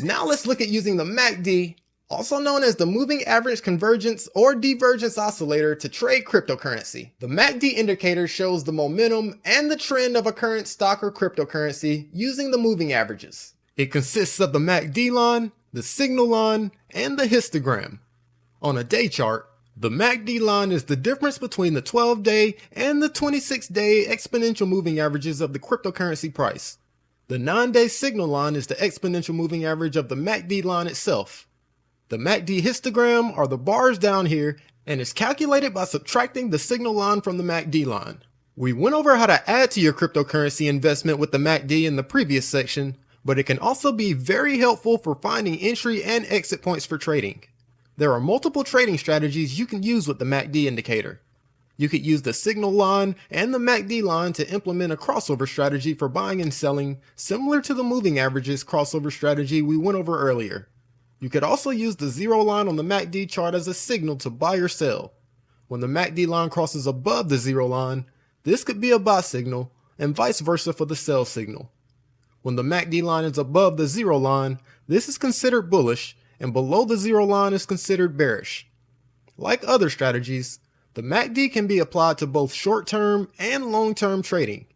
Now let's look at using the MACD, also known as the Moving Average Convergence or Divergence Oscillator, to trade cryptocurrency. The MACD indicator shows the momentum and the trend of a current stock or cryptocurrency using the moving averages. It consists of the MACD line, the signal line, and the histogram. On a day chart, the MACD line is the difference between the 12-day and the 26-day exponential moving averages of the cryptocurrency price. The 9-day signal line is the exponential moving average of the MACD line itself. The MACD histogram are the bars down here and is calculated by subtracting the signal line from the MACD line. We went over how to add to your cryptocurrency investment with the MACD in the previous section, but it can also be very helpful for finding entry and exit points for trading. There are multiple trading strategies you can use with the MACD indicator. You could use the signal line and the MACD line to implement a crossover strategy for buying and selling, similar to the moving averages crossover strategy we went over earlier. You could also use the zero line on the MACD chart as a signal to buy or sell. When the MACD line crosses above the zero line, this could be a buy signal, and vice versa for the sell signal. When the MACD line is above the zero line, this is considered bullish, and below the zero line is considered bearish. Like other strategies, the MACD can be applied to both short-term and long-term trading.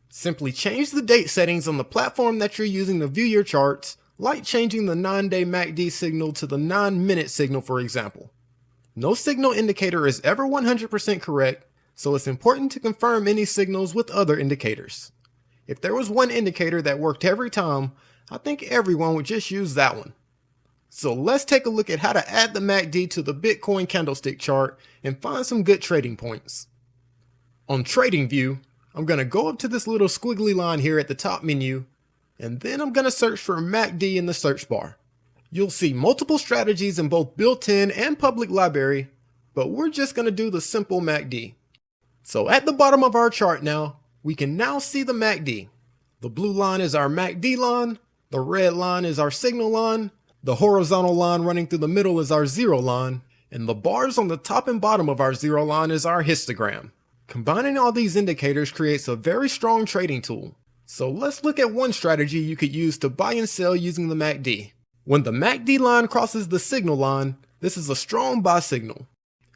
Simply change the date settings on the platform that you're using to view your charts, like changing the 9-day MACD signal to the 9-minute signal, for example. No signal indicator is ever 100% correct, so it's important to confirm any signals with other indicators. If there was one indicator that worked every time, I think everyone would just use that one. So let's take a look at how to add the MACD to the Bitcoin candlestick chart and find some good trading points. On TradingView, I'm going to go up to this little squiggly line here at the top menu, and then I'm going to search for MACD in the search bar. You'll see multiple strategies in both built-in and public library, but we're just going to do the simple MACD. So at the bottom of our chart now, we can now see the MACD. The blue line is our MACD line, the red line is our signal line, the horizontal line running through the middle is our zero line, and the bars on the top and bottom of our zero line is our histogram. Combining all these indicators creates a very strong trading tool. So let's look at one strategy you could use to buy and sell using the MACD. When the MACD line crosses the signal line, this is a strong buy signal.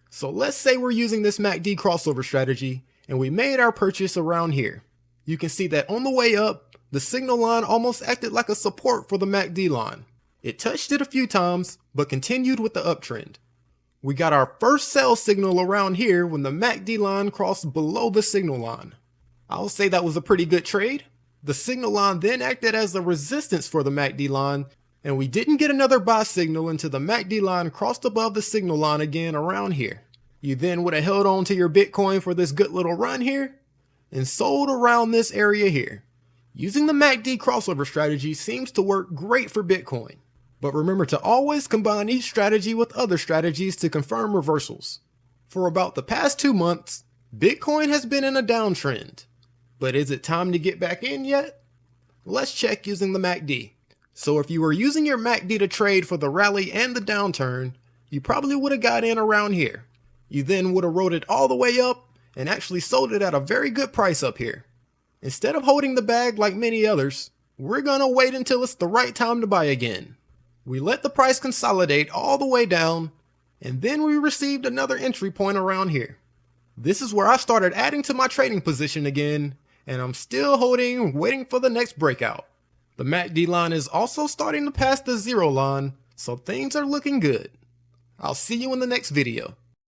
So let's say we're using this MACD crossover strategy and we made our purchase around here. You can see that on the way up, the signal line almost acted like a support for the MACD line. It touched it a few times, but continued with the uptrend. We got our first sell signal around here when the MACD line crossed below the signal line. I'll say that was a pretty good trade. The signal line then acted as a resistance for the MACD line, and we didn't get another buy signal until the MACD line crossed above the signal line again around here. You then would have held on to your Bitcoin for this good little run here, and sold around this area here. Using the MACD crossover strategy seems to work great for Bitcoin. But remember to always combine each strategy with other strategies to confirm reversals. For about the past 2 months, Bitcoin has been in a downtrend. But is it time to get back in yet? Let's check using the MACD. So if you were using your MACD to trade for the rally and the downturn, you probably would have got in around here. You then would have rode it all the way up and actually sold it at a very good price up here. Instead of holding the bag like many others, we're gonna wait until it's the right time to buy again. We let the price consolidate all the way down, and then we received another entry point around here. This is where I started adding to my trading position again, and I'm still holding, waiting for the next breakout. The MACD line is also starting to pass the zero line, so things are looking good. I'll see you in the next video.